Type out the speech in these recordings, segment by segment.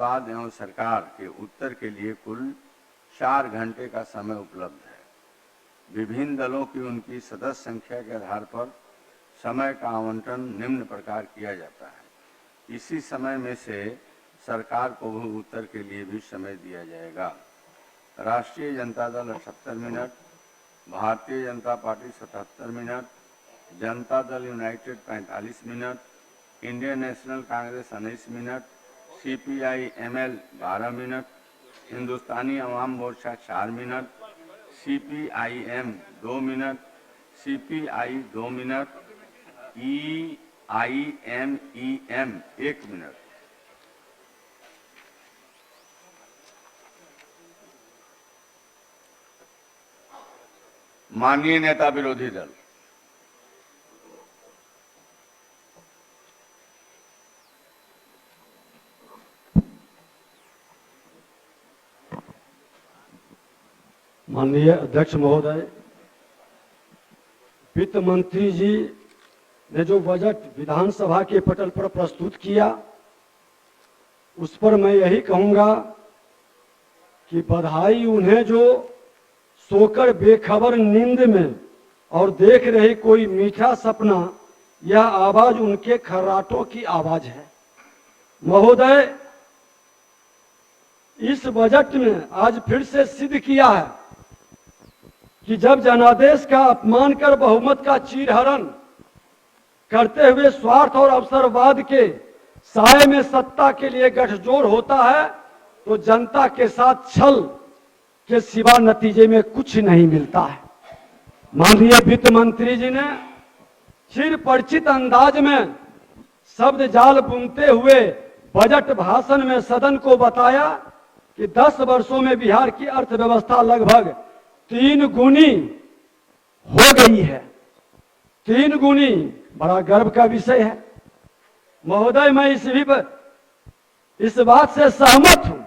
विवाद एवं सरकार के उत्तर के लिए कुल 4 घंटे का समय उपलब्ध है। विभिन्न दलों की उनकी सदस्य संख्या के आधार पर समय का आवंटन निम्न प्रकार किया जाता है। इसी समय में से सरकार को भी उत्तर के लिए भी समय दिया जाएगा। राष्ट्रीय Janata Dal 78 minute, Bharatiya Janata party 77 minute, Janata Dal United 45 minute, Indian National Congress 19 minute, CPI-ML 12 minute, Hindustani Awam Morcha 4 minute, CPI-M 2 minute, CPI 2 minute, EIMEM 1 minute. माननीय नेता विरोधी दल। माननीय अध्यक्ष महोदय, वित्त मंत्री जी ने जो बजट विधानसभा के पटल पर प्रस्तुत किया, उस पर मैं यही कहूंगा कि बधाई उन्हें जो सोकर बेखबर नींद में और देख रहे कोई मीठा सपना, यह आवाज उनके खर्राटों की आवाज है। महोदय, इस बजट में आज फिर से सिद्ध किया है कि जब जनादेश का अपमान कर बहुमत का चीरहरण करते हुए स्वार्थ और अवसरवाद के साए में सत्ता के लिए गठजोड़ होता है, तो जनता के साथ छल के सिवा नतीजे में कुछ नहीं मिलता है। माननीय वित्त मंत्री जी ने चिर परिचित अंदाज में शब्द जाल बुनते हुए बजट भाषण में सदन को बताया कि 10 वर्षों में बिहार की अर्थव्यवस्था लगभग 3 गुनी हो गई है। 3 गुनी बड़ा गर्व का विषय है। महोदय, मैं इस बात से सहमत हूं,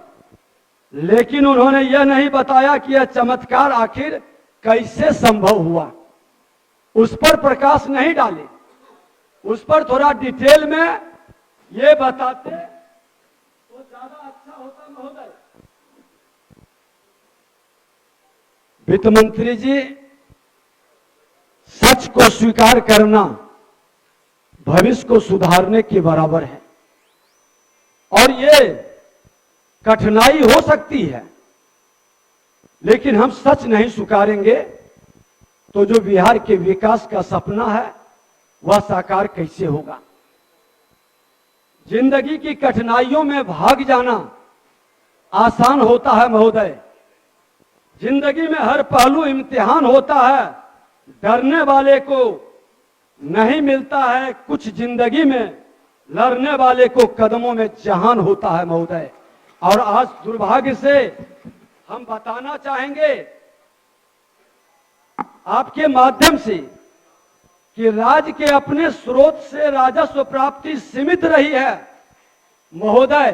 लेकिन उन्होंने यह नहीं बताया कि यह चमत्कार आखिर कैसे संभव हुआ। उस पर प्रकाश नहीं डाले। उस पर थोड़ा डिटेल में ये बताते तो ज्यादा अच्छा होता। महोदय, वित्त मंत्री जी, सच को स्वीकार करना भविष्य को सुधारने के बराबर है, और ये कठिनाई हो सकती है, लेकिन हम सच नहीं स्वीकारेंगे तो जो बिहार के विकास का सपना है वह साकार कैसे होगा। जिंदगी की कठिनाइयों में भाग जाना आसान होता है महोदय। जिंदगी में हर पहलू इम्तिहान होता है। डरने वाले को नहीं मिलता है कुछ, जिंदगी में लड़ने वाले को कदमों में जहान होता है महोदय। और आज दुर्भाग्य से हम बताना चाहेंगे आपके माध्यम से कि राज्य के अपने स्रोत से राजस्व प्राप्ति सीमित रही है। महोदय,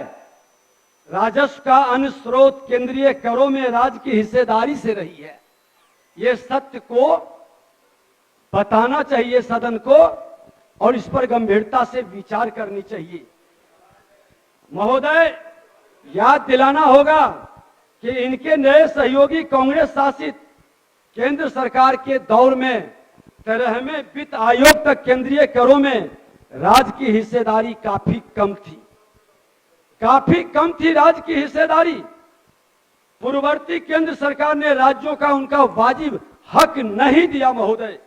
राजस्व का अन्य स्रोत केंद्रीय करों में राज्य की हिस्सेदारी से रही है। ये सत्य को बताना चाहिए सदन को, और इस पर गंभीरता से विचार करनी चाहिए। महोदय, याद दिलाना होगा कि इनके नए सहयोगी कांग्रेस शासित केंद्र सरकार के दौर में 13वें वित्त आयोग तक केंद्रीय करों में राज्य की हिस्सेदारी काफी कम थी राज्य की हिस्सेदारी। पूर्ववर्ती केंद्र सरकार ने राज्यों का उनका वाजिब हक नहीं दिया महोदय,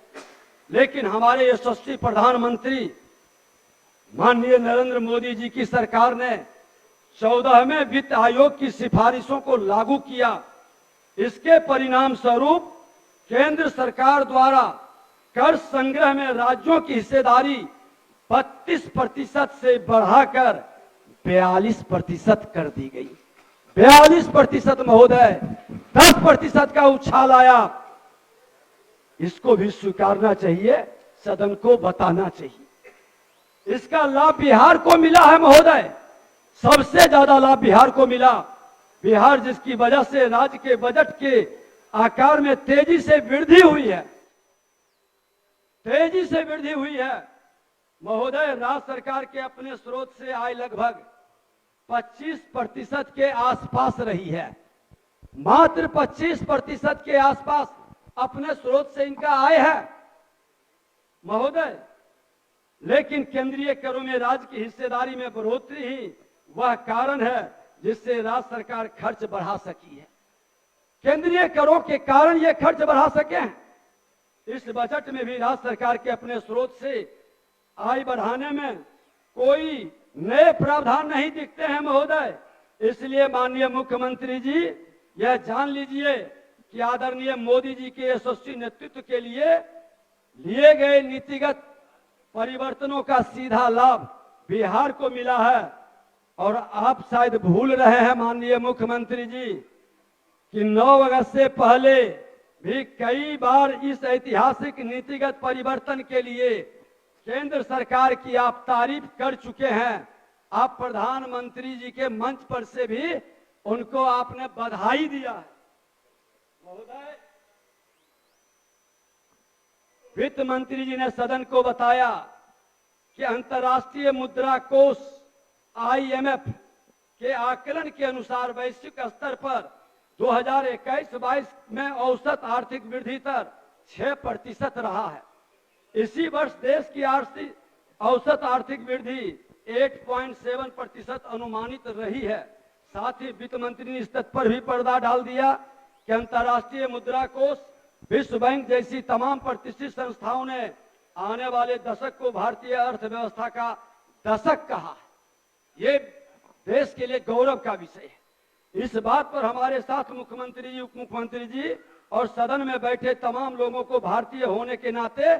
लेकिन हमारे यशस्वी प्रधानमंत्री माननीय नरेंद्र मोदी जी की सरकार ने 14वें वित्त आयोग की सिफारिशों को लागू किया। इसके परिणाम स्वरूप केंद्र सरकार द्वारा कर संग्रह में राज्यों की हिस्सेदारी 32% से बढ़ाकर 42% कर दी गई। 42% महोदय, 10% का उछाल आया। इसको भी स्वीकारना चाहिए, सदन को बताना चाहिए। इसका लाभ बिहार को मिला है महोदय, सबसे ज्यादा लाभ बिहार को मिला। बिहार जिसकी वजह से राज्य के बजट के आकार में तेजी से वृद्धि हुई है, महोदय। राज्य सरकार के अपने स्रोत से आय लगभग 25% के आसपास रही है। मात्र 25% के आसपास अपने स्रोत से इनका आय है महोदय। लेकिन केंद्रीय करों में राज्य की हिस्सेदारी में बढ़ोतरी ही वह कारण है जिससे राज्य सरकार खर्च बढ़ा सकी है। केंद्रीय करों के कारण ये खर्च बढ़ा सके हैं। इस बजट में भी राज्य सरकार के अपने स्रोत से आय बढ़ाने में कोई नए प्रावधान नहीं दिखते हैं महोदय। इसलिए माननीय मुख्यमंत्री जी यह जान लीजिए कि आदरणीय मोदी जी के यशस्वी नेतृत्व के लिए गए नीतिगत परिवर्तनों का सीधा लाभ बिहार को मिला है। और आप शायद भूल रहे हैं माननीय मुख्यमंत्री जी कि 9 अगस्त से पहले भी कई बार इस ऐतिहासिक नीतिगत परिवर्तन के लिए केंद्र सरकार की आप तारीफ कर चुके हैं। आप प्रधानमंत्री जी के मंच पर से भी उनको आपने बधाई दिया है महोदय। वित्त मंत्री जी ने सदन को बताया कि अंतर्राष्ट्रीय मुद्रा कोष IMF के आकलन के अनुसार वैश्विक स्तर पर 2021-22 में औसत आर्थिक वृद्धि दर 6% रहा है। इसी वर्ष देश की औसत आर्थिक वृद्धि 8.7% अनुमानित रही है। साथ ही वित्त मंत्री ने इस तथ्य पर भी पर्दा डाल दिया कि अंतर्राष्ट्रीय मुद्रा कोष, विश्व बैंक जैसी तमाम प्रतिष्ठित संस्थाओं ने आने वाले दशक को भारतीय अर्थव्यवस्था का दशक कहा है। ये देश के लिए गौरव का विषय है। इस बात पर हमारे साथ मुख्यमंत्री जी, उप मुख्यमंत्री जी और सदन में बैठे तमाम लोगों को भारतीय होने के नाते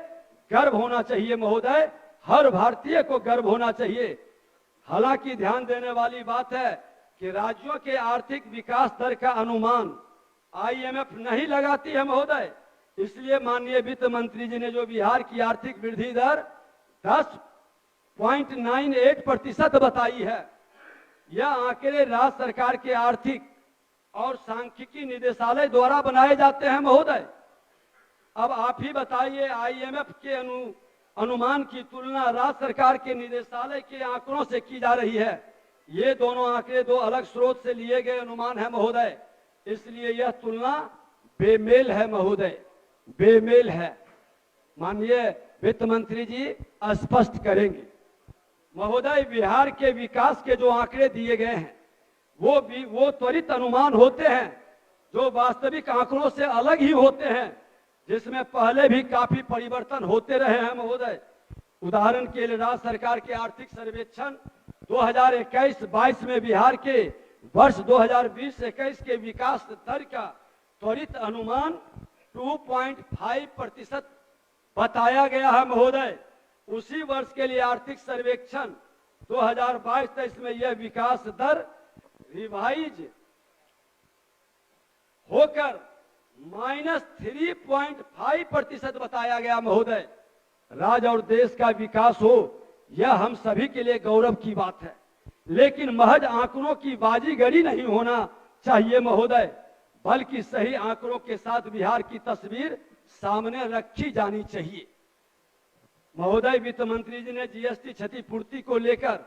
गर्व होना चाहिए महोदय। हर भारतीय को गर्व होना चाहिए। हालांकि ध्यान देने वाली बात है कि राज्यों के आर्थिक विकास दर का अनुमान IMF नहीं लगाती है महोदय। इसलिए माननीय वित्त मंत्री जी ने जो बिहार की आर्थिक वृद्धि दर 10.98% बताई है, यह आंकड़े राज्य सरकार के आर्थिक और सांख्यिकी निदेशालय द्वारा बनाए जाते हैं महोदय। अब आप ही बताइए, IMF के अनुमान की तुलना राज्य सरकार के निदेशालय के आंकड़ों से की जा रही है। ये दोनों आंकड़े दो अलग स्रोत से लिए गए अनुमान है महोदय। इसलिए यह तुलना बेमेल है महोदय, बेमेल है। माननीय वित्त मंत्री जी स्पष्ट करेंगे महोदय। बिहार के विकास के जो आंकड़े दिए गए हैं वो त्वरित अनुमान होते हैं जो वास्तविक आंकड़ों से अलग ही होते हैं, जिसमें पहले भी काफी परिवर्तन होते रहे हैं महोदय। उदाहरण के लिए राज्य सरकार के आर्थिक सर्वेक्षण 2021-22 में बिहार के वर्ष 2020-21 के विकास दर का त्वरित अनुमान 2.5% बताया गया है महोदय। उसी वर्ष के लिए आर्थिक सर्वेक्षण 2022-23 में यह विकास दर रिवाइज होकर -3.5% बताया गया महोदय। राज्य और देश का विकास हो, यह हम सभी के लिए गौरव की बात है, लेकिन महज आंकड़ों की बाजीगरी नहीं होना चाहिए महोदय, बल्कि सही आंकड़ों के साथ बिहार की तस्वीर सामने रखी जानी चाहिए महोदय। वित्त मंत्री जी ने GST क्षतिपूर्ति को लेकर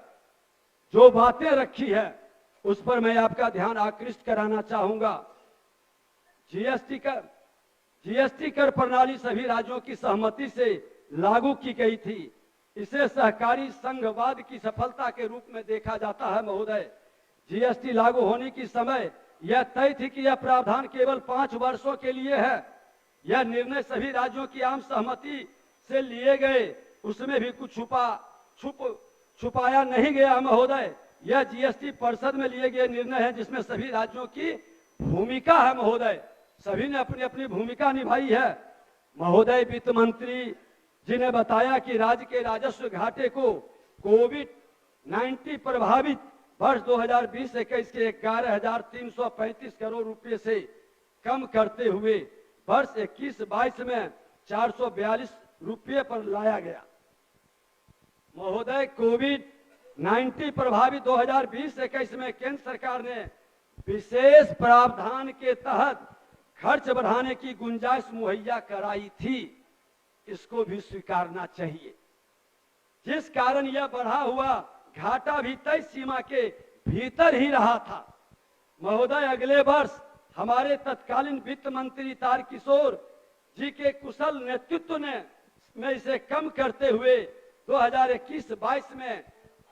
जो बातें रखी है उस पर मैं आपका ध्यान आकृष्ट कराना चाहूंगा। GST कर प्रणाली सभी राज्यों की सहमति से लागू की गई थी। इसे सहकारी संघवाद की सफलता के रूप में देखा जाता है महोदय। GST लागू होने की समय यह तय थी कि यह प्रावधान केवल 5 वर्षों के लिए है। यह निर्णय सभी राज्यों की आम सहमति से लिए गए, उसमें भी कुछ छुपाया नहीं गया महोदय। यह GST परिषद में लिए गए निर्णय है जिसमें सभी राज्यों की भूमिका है महोदय। सभी ने अपनी अपनी भूमिका निभाई है महोदय। वित्त मंत्री जी ने बताया कि राज्य के राजस्व घाटे को कोविड-19 प्रभावित वर्ष 2020-21 के 11,335 करोड़ रुपए से कम करते हुए वर्ष 21-22 में 442 रुपये पर लाया गया महोदय। कोविड-19 प्रभावित 2020-21 में केंद्र सरकार ने विशेष प्रावधान के तहत खर्च बढ़ाने की गुंजाइश मुहैया कराई थी, इसको भी स्वीकारना चाहिए, जिस कारण यह बढ़ा हुआ घाटा भी तय सीमा के भीतर ही रहा था। महोदय, अगले वर्ष हमारे तत्कालीन वित्त मंत्री तारकिशोर जी के कुशल नेतृत्व ने में इसे कम करते हुए 2021-22 में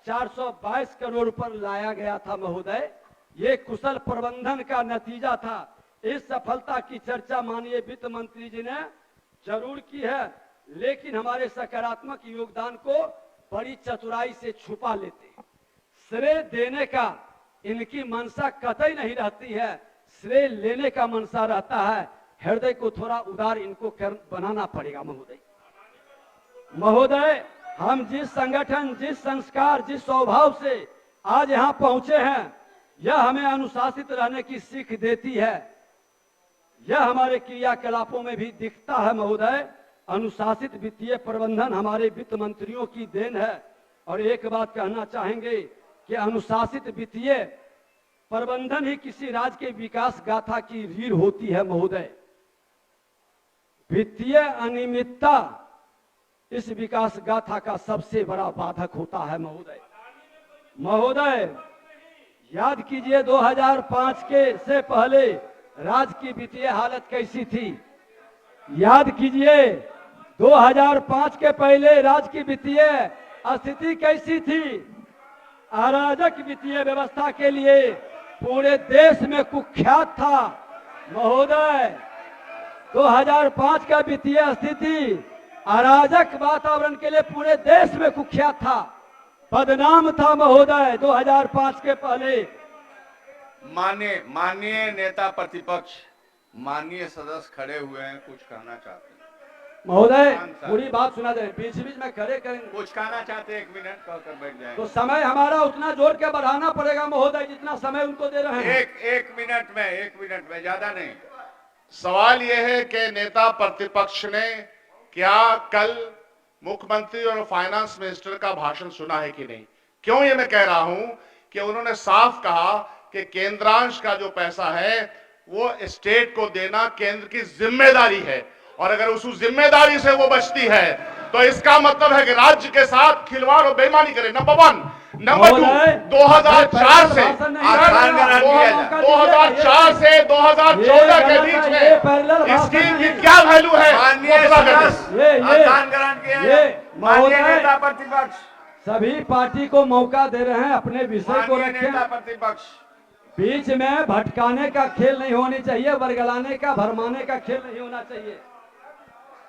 422 करोड़ पर लाया गया था। महोदय, ये कुशल प्रबंधन का नतीजा था। इस सफलता की चर्चा माननीय वित्त मंत्री जी ने जरूर की है, लेकिन हमारे सकारात्मक योगदान को बड़ी चतुराई से छुपा लेते हैं। श्रेय देने का इनकी मंशा कतई नहीं रहती है, श्रेय लेने का मंशा रहता है। हृदय को थोड़ा उदार इनको बनाना पड़ेगा। महोदय, हम जिस संगठन, जिस संस्कार, जिस स्वभाव से आज यहाँ पहुंचे हैं, यह हमें अनुशासित रहने की सीख देती है। यह हमारे क्रियाकलापों में भी दिखता है। महोदय, अनुशासित वित्तीय प्रबंधन हमारे वित्त मंत्रियों की देन है। और एक बात कहना चाहेंगे कि अनुशासित वित्तीय प्रबंधन ही किसी राज्य के विकास गाथा की रीढ़ होती है। महोदय, वित्तीय अनियमितता इस विकास गाथा का सबसे बड़ा बाधक होता है। महोदय, याद कीजिए 2005 के से पहले राज्य की वित्तीय हालत कैसी थी। याद कीजिए 2005 के पहले राज्य की वित्तीय स्थिति कैसी थी। अराजक वित्तीय व्यवस्था के लिए पूरे देश में कुख्यात था। महोदय, 2005 का वित्तीय स्थिति अराजक वातावरण के लिए पूरे देश में कुख्यात था, बदनाम था। महोदय, 2005 के पहले माननीय नेता प्रतिपक्ष, माननीय सदस्य खड़े हुए हैं, कुछ कहना चाहते हैं। महोदय, पूरी बात सुना दे, बीच बीच में खड़े करेंगे। कुछ कहना चाहते हैं, 1 मिनट कहकर बैठ जाए। तो समय हमारा उतना जोर के बढ़ाना पड़ेगा महोदय, जितना समय उनको दे रहे हैं। एक मिनट में, ज्यादा नहीं। सवाल यह है कि नेता प्रतिपक्ष ने क्या कल मुख्यमंत्री और फाइनेंस मिनिस्टर का भाषण सुना है कि नहीं? क्यों ये मैं कह रहा हूं कि उन्होंने साफ कहा कि केंद्रांश का जो पैसा है वो स्टेट को देना केंद्र की जिम्मेदारी है, और अगर उस जिम्मेदारी से वो बचती है तो इसका मतलब है कि राज्य के साथ खिलवाड़ और बेईमानी करे। नंबर 1। नंबर 2, 2004 से 2014 के बीच में स्कीम की क्या वैल्यू है? माननीय नेता प्रतिपक्ष, सभी पार्टी को मौका दे रहे हैं, अपने विषय को रखें। प्रतिपक्ष, बीच में भटकाने का खेल नहीं होनी चाहिए, वर्गलाने का, भरमाने का खेल नहीं होना चाहिए।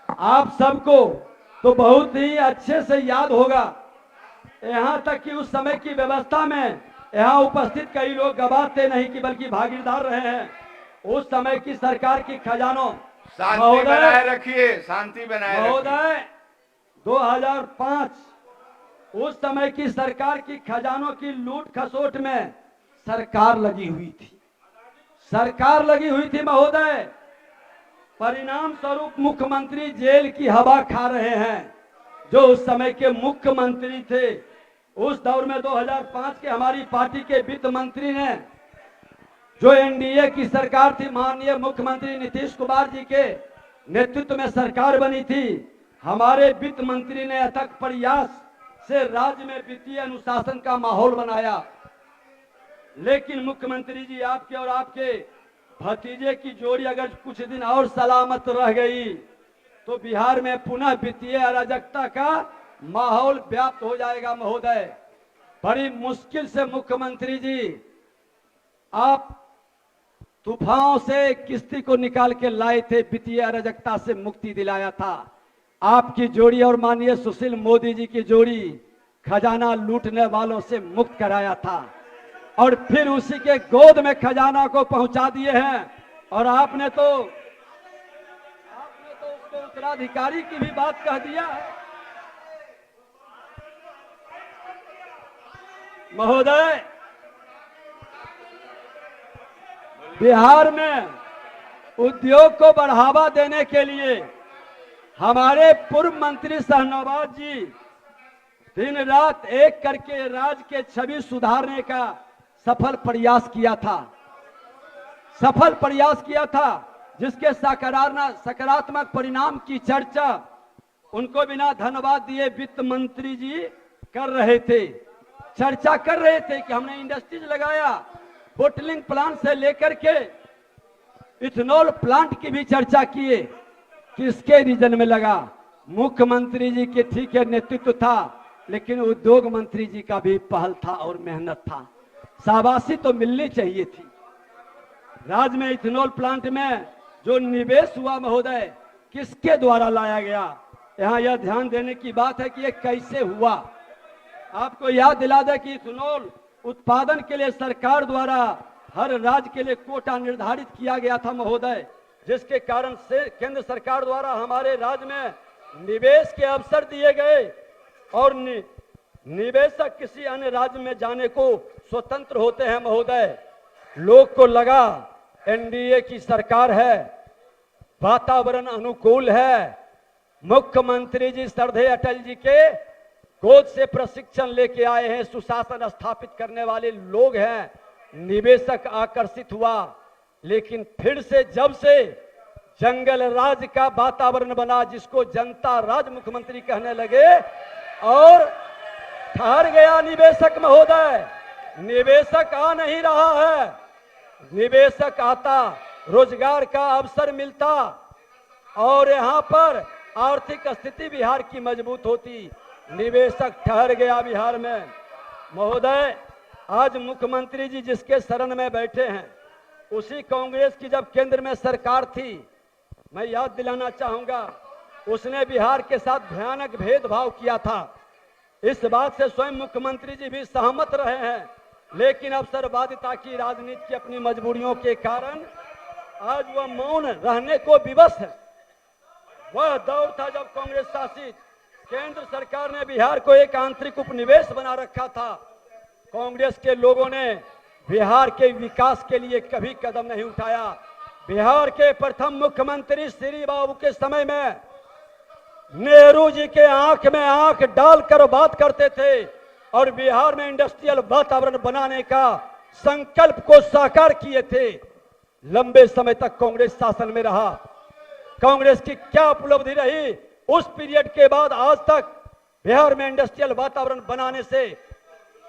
आप सबको तो बहुत ही अच्छे से याद होगा, यहाँ तक कि उस समय की व्यवस्था में यहाँ उपस्थित कई लोग गवाह थे नहीं कि बल्कि भागीदार रहे हैं। उस समय की सरकार की खजानों, शांति बनाए रखिए, शांति बनाए रखिए। महोदय, 2005 उस समय की सरकार की खजानों की लूट खसोट में सरकार लगी हुई थी महोदय। परिणाम स्वरूप मुख्यमंत्री जेल की हवा खा रहे हैं, जो उस समय के मुख्यमंत्री थे। उस दौर में 2005 के हमारी पार्टी के वित्त मंत्री ने, जो एनडीए की सरकार थी, माननीय मुख्यमंत्री नीतीश कुमार जी के नेतृत्व में सरकार बनी थी, हमारे वित्त मंत्री ने अथक प्रयास से राज्य में वित्तीय अनुशासन का माहौल बनाया। लेकिन मुख्यमंत्री जी, आपके और आपके भतीजे की जोड़ी अगर कुछ दिन और सलामत रह गई तो बिहार में पुनः वित्तीय अराजकता का माहौल व्याप्त हो जाएगा। महोदय, बड़ी मुश्किल से मुख्यमंत्री जी आप तूफानों से किश्ती को निकाल के लाए थे, वित्तीय अराजकता से मुक्ति दिलाया था। आपकी जोड़ी और माननीय सुशील मोदी जी की जोड़ी खजाना लूटने वालों से मुक्त कराया था, और फिर उसी के गोद में खजाना को पहुंचा दिए हैं। और आपने तो उसको उत्तराधिकारी की भी बात कह दिया है। महोदय, बिहार में उद्योग को बढ़ावा देने के लिए हमारे पूर्व मंत्री शाहनवाज जी दिन रात एक करके राज्य के छवि सुधारने का सफल प्रयास किया था, जिसके सकारात्मक परिणाम की चर्चा उनको बिना धन्यवाद दिए वित्त मंत्री जी कर रहे थे। चर्चा कर रहे थे कि हमने इंडस्ट्रीज लगाया, बोटलिंग प्लांट से लेकर के इथेनॉल प्लांट की भी चर्चा किए, किसके रीजन में लगा? मुख्यमंत्री जी के ठीक है नेतृत्व था, लेकिन उद्योग मंत्री जी का भी पहल था और मेहनत था। शाबाशी तो मिलनी चाहिए थी। राज्य में इथेनॉल प्लांट में जो निवेश हुआ महोदय, किसके द्वारा लाया गया? यहाँ यह ध्यान देने की बात है कि यह कैसे हुआ। आपको याद दिला दें कि इथेनॉल उत्पादन के लिए सरकार द्वारा हर राज्य के लिए कोटा निर्धारित किया गया था महोदय, जिसके कारण से केंद्र सरकार द्वारा हमारे राज्य में निवेश के अवसर दिए गए और निवेशक किसी अन्य राज्य में जाने को स्वतंत्र होते हैं महोदय। लोग को लगा एनडीए की सरकार है, वातावरण अनुकूल है, मुख्यमंत्री जी श्रद्धेय अटल जी के गोद से प्रशिक्षण लेके आए हैं, सुशासन स्थापित करने वाले लोग हैं, निवेशक आकर्षित हुआ। लेकिन फिर से जब से जंगल राज का वातावरण बना, जिसको जनता राज मुख्यमंत्री कहने लगे, और ठहर गया निवेशक महोदय। निवेशक आ नहीं रहा है। निवेशक आता, रोजगार का अवसर मिलता और यहाँ पर आर्थिक स्थिति बिहार की मजबूत होती। निवेशक ठहर गया बिहार में महोदय। आज मुख्यमंत्री जी जिसके शरण में बैठे हैं, उसी कांग्रेस की जब केंद्र में सरकार थी, मैं याद दिलाना चाहूंगा, उसने बिहार के साथ भयानक भेदभाव किया था। इस बात से स्वयं मुख्यमंत्री जी भी सहमत रहे हैं, लेकिन अवसरवादिता की राजनीति की अपनी मजबूरियों के कारण आज वह मौन रहने को विवश है। वह दौर था जब कांग्रेस शासित केंद्र सरकार ने बिहार को एक आंतरिक उपनिवेश बना रखा था। कांग्रेस के लोगों ने बिहार के विकास के लिए कभी कदम नहीं उठाया। बिहार के प्रथम मुख्यमंत्री श्री बाबू के समय में नेहरू जी के आंख में आंख डालकर बात करते थे और बिहार में इंडस्ट्रियल वातावरण बनाने का संकल्प को साकार किए थे। लंबे समय तक कांग्रेस शासन में रहा। कांग्रेस की क्या उपलब्धि रही उस पीरियड के बाद आज तक बिहार में इंडस्ट्रियल वातावरण बनाने से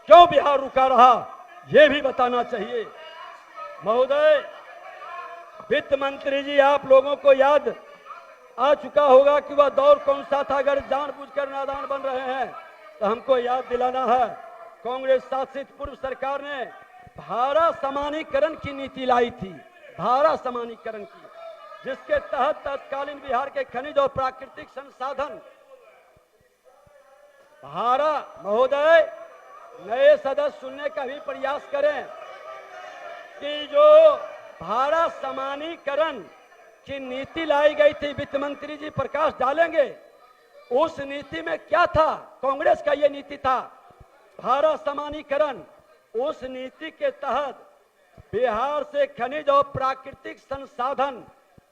क्यों बिहार रुका रहा, यह भी बताना चाहिए महोदय। वित्त मंत्री जी, आप लोगों को याद आ चुका होगा कि वह दौर कौन सा था। अगर जानबूझकर नादान बन रहे हैं तो हमको याद दिलाना है। कांग्रेस शासित पूर्व सरकार ने भाड़ा समानीकरण की नीति लाई थी, भाड़ा समानीकरण की, जिसके तहत तत्कालीन बिहार के खनिज और प्राकृतिक संसाधन भाड़ा महोदय, नए सदस्य सुनने का भी प्रयास करें कि जो भाड़ा समानीकरण की नीति लाई गई थी, वित्त मंत्री जी प्रकाश डालेंगे। उस नीति में क्या था? कांग्रेस का यह नीति था भाड़ा समानीकरण। उस नीति के तहत बिहार से खनिज और प्राकृतिक संसाधन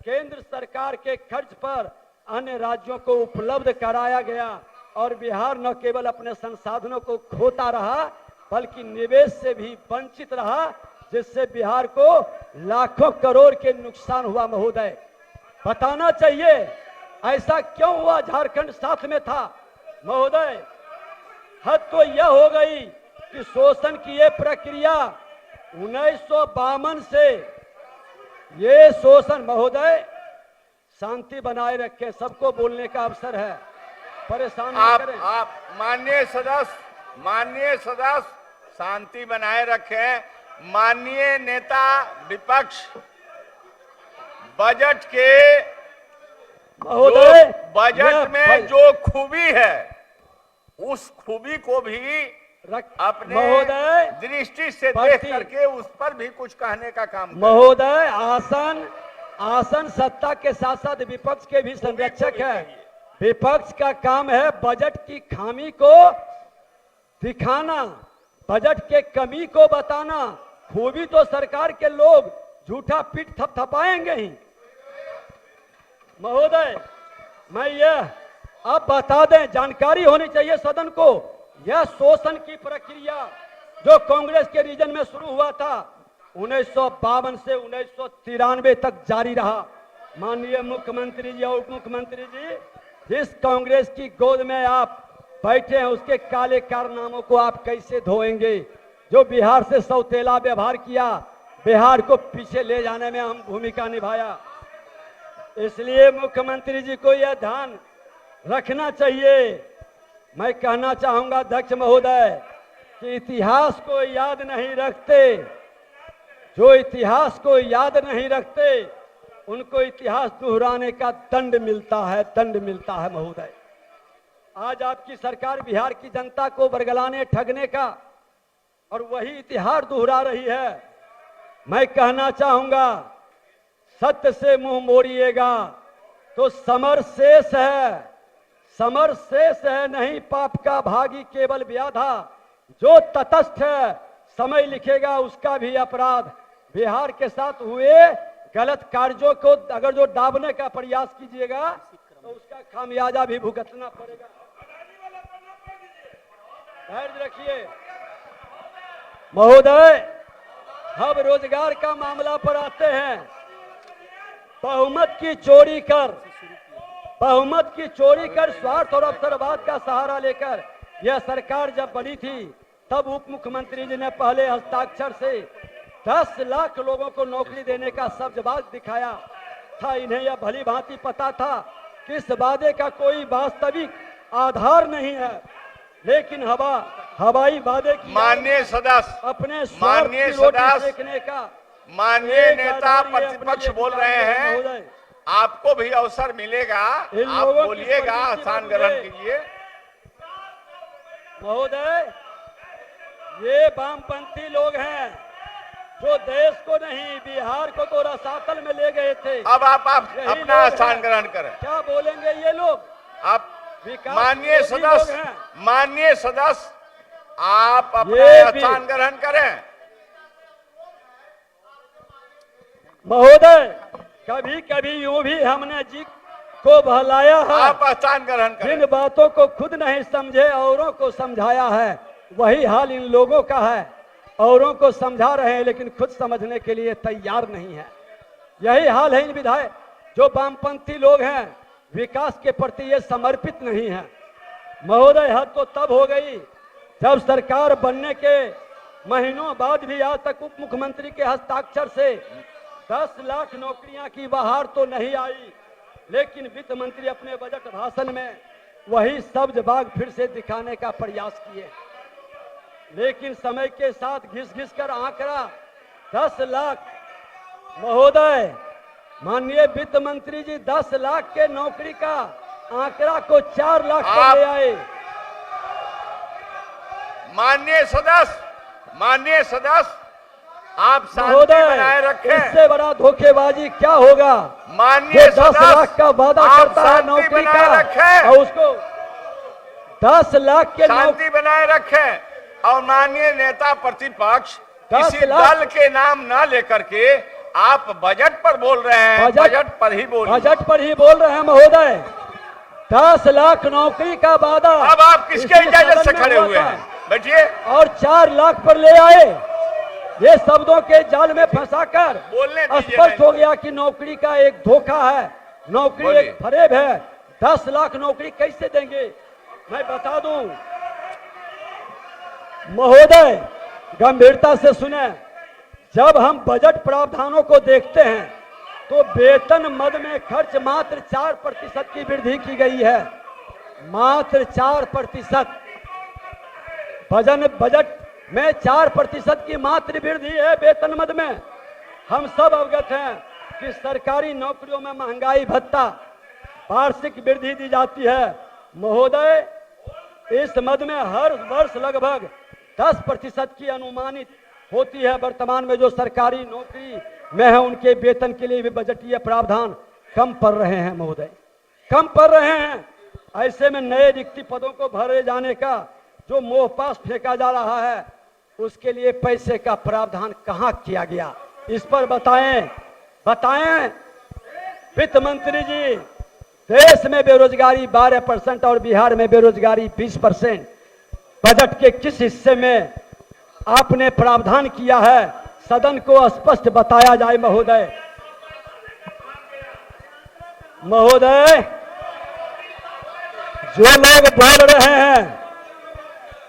केंद्र सरकार के खर्च पर अन्य राज्यों को उपलब्ध कराया गया और बिहार न केवल अपने संसाधनों को खोता रहा बल्कि निवेश से भी वंचित रहा, जिससे बिहार को लाखों करोड़ के नुकसान हुआ महोदय। बताना चाहिए ऐसा क्यों हुआ। झारखंड साथ में था महोदय। हद तो यह हो गई कि शोषण की यह प्रक्रिया 1952 से ये शोषण महोदय, शांति बनाए रखें, सबको बोलने का अवसर है, परेशान न करें। आप माननीय सदस्य शांति बनाए रखें। माननीय नेता विपक्ष, बजट के महोदय, बजट में जो खूबी है उस खूबी को भी अपने महोदय दृष्टि से देख करके उस पर भी कुछ कहने का काम करें। महोदय, आसन सत्ता के साथ साथ विपक्ष के भी संरक्षक है। विपक्ष का काम है बजट की खामी को दिखाना, बजट के कमी को बताना। खूबी तो सरकार के लोग झूठा पीठ थपथपाएंगे ही महोदय। मैं यह अब बता दें, जानकारी होनी चाहिए सदन को, यह शोषण की प्रक्रिया जो कांग्रेस के रीजन में शुरू हुआ था 1952 से 1993 तक जारी रहा। माननीय मुख्यमंत्री जी और उप मुख्यमंत्री जी, जिस कांग्रेस की गोद में आप बैठे हैं उसके काले कारनामों को आप कैसे धोएंगे? जो बिहार से सौतेला व्यवहार किया, बिहार को पीछे ले जाने में अहम भूमिका निभाया। इसलिए मुख्यमंत्री जी को यह ध्यान रखना चाहिए। मैं कहना चाहूंगा अध्यक्ष महोदय कि इतिहास को याद नहीं रखते, जो इतिहास को याद नहीं रखते उनको इतिहास दोहराने का दंड मिलता है, दंड मिलता है महोदय। आज आपकी सरकार बिहार की जनता को बरगलाने, ठगने का और वही इतिहास दोहरा रही है। मैं कहना चाहूंगा सत्य से मुंह मोड़िएगा तो समर शेष है, समर शेष है, नहीं पाप का भागी केवल व्याधा। जो तटस्थ है समय लिखेगा उसका भी अपराध। बिहार के साथ हुए गलत कार्यों को अगर जो दाबने का प्रयास कीजिएगा तो उसका खामियाजा भी भुगतना पड़ेगा। धैर्य रखिए महोदय। अब रोजगार का मामला पर आते हैं। बहुमत की चोरी कर स्वार्थ और अवसरवाद का सहारा लेकर यह सरकार जब बनी थी तब उप मुख्यमंत्री जी ने पहले हस्ताक्षर से 10 लाख लोगों को नौकरी देने का सब्जबाज दिखाया था। इन्हें यह भली भांति पता था कि इस वादे का कोई वास्तविक आधार नहीं है, लेकिन हवाई वादे की माननीय सदस्य, अपने माननीय सदस्य, देखने का माननीय नेता प्रतिपक्ष बोल रहे हैं, आपको भी अवसर मिलेगा, आप बोलिएगा, आसान ग्रहण कीजिए। महोदय, ये वामपंथी लोग हैं जो देश को नहीं बिहार को तो रसातल में ले गए थे। अब आप अपना आसान ग्रहण करें। क्या बोलेंगे ये लोग? आप माननीय सदस्य आप अपना आसान ग्रहण करें। महोदय, कभी कभी यूं भी हमने जी को बहलाया है। आप आसान ग्रहण करें। जिन बातों को खुद नहीं समझे औरों को समझाया है, वही हाल इन लोगों का है। औरों को समझा रहे हैं लेकिन खुद समझने के लिए तैयार नहीं है। यही हाल है इन विधायक जो वामपंथी लोग हैं, विकास के प्रति ये समर्पित नहीं है। महोदय, हद तो तब हो गई जब सरकार बनने के महीनों बाद भी आज तक उप मुख्यमंत्री के हस्ताक्षर से 10 लाख नौकरियां की बहार तो नहीं आई, लेकिन वित्त मंत्री अपने बजट भाषण में वही सब्ज बाग फिर से दिखाने का प्रयास किए। लेकिन समय के साथ घिस घिस कर आंकड़ा 10 लाख, महोदय माननीय वित्त मंत्री जी 10 लाख के नौकरी का आंकड़ा को 4 लाख पर ले आए। माननीय सदस्य आप शांति बनाए रखें। इससे बड़ा धोखेबाजी क्या होगा? माननीय 10 लाख का वादा करता है नौकरी का और उसको 10 लाख के शांति बनाए रखें। और माननीय नेता प्रतिपक्ष किसी दल के नाम ना लेकर के आप बजट पर बोल रहे हैं। बजट पर ही बोल रहे हैं महोदय। 10 लाख नौकरी का वादा अब आप किसके इजाजत से खड़े हुए हैं? बैठिए। और 4 लाख पर ले आए। ये शब्दों के जाल में फंसाकर स्पष्ट हो गया कि नौकरी का एक धोखा है, नौकरी एक फरेब है। 10 लाख नौकरी कैसे देंगे? मैं बता दूं महोदय, गंभीरता से सुने। जब हम बजट प्रावधानों को देखते हैं तो वेतन मद में खर्च मात्र 4% की वृद्धि की गई है। मात्र 4%। बजट में 4% की मात्र वृद्धि है वेतन मद में। हम सब अवगत हैं कि सरकारी नौकरियों में महंगाई भत्ता वार्षिक वृद्धि दी जाती है। महोदय, इस मद में हर वर्ष लगभग 10% की अनुमानित होती है। वर्तमान में जो सरकारी नौकरी में है उनके वेतन के लिए भी बजटीय प्रावधान कम पड़ रहे हैं महोदय, कम पड़ रहे हैं। ऐसे में नए रिक्ति पदों को भरे जाने का जो मोह पास फेंका जा रहा है, उसके लिए पैसे का प्रावधान कहां किया गया? इस पर बताएं वित्त मंत्री जी। देश में बेरोजगारी 12% और बिहार में बेरोजगारी 20%। बजट के किस हिस्से में आपने प्रावधान किया है? सदन को स्पष्ट बताया जाए महोदय। जो लोग बोल रहे हैं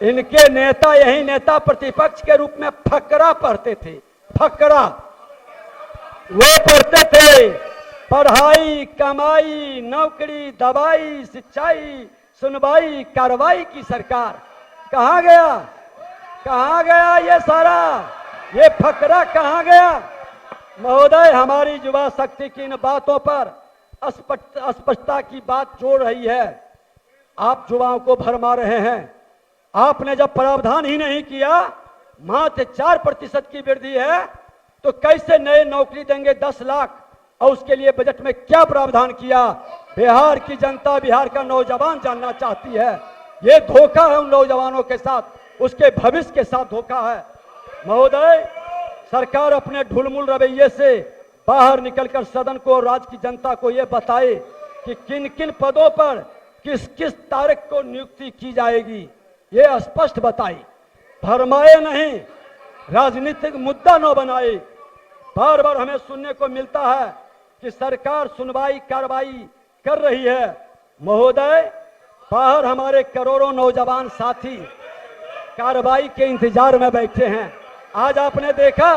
इनके नेता यही नेता प्रतिपक्ष के रूप में फकरा पढ़ते थे। फकरा वो पढ़ते थे, पढ़ाई कमाई नौकरी दवाई सिंचाई सुनवाई कार्रवाई की सरकार। कहाँ गया, कहाँ गया ये सारा, ये फकरा कहाँ गया? महोदय, हमारी युवा शक्ति की इन बातों पर स्पष्टता की बात जोड़ रही है। आप युवाओं को भरमा रहे हैं। आपने जब प्रावधान ही नहीं किया, मात्र 4% की वृद्धि है, तो कैसे नए नौकरी देंगे 10 लाख? और उसके लिए बजट में क्या प्रावधान किया? बिहार की जनता, बिहार का नौजवान जानना चाहती है। ये धोखा है उन नौजवानों के साथ, उसके भविष्य के साथ धोखा है। महोदय, सरकार अपने ढुलमुल रवैये से बाहर निकलकर सदन को और राज्य की जनता को यह बताए कि किन किन पदों पर किस किस तारीख को नियुक्ति की जाएगी, ये स्पष्ट बताई। भरमाए नहीं, राजनीतिक मुद्दा न बनाए। बार बार हमें सुनने को मिलता है कि सरकार सुनवाई कार्रवाई कर रही है। महोदय, बाहर हमारे करोड़ों नौजवान साथी कार्रवाई के इंतजार में बैठे हैं। आज आपने देखा,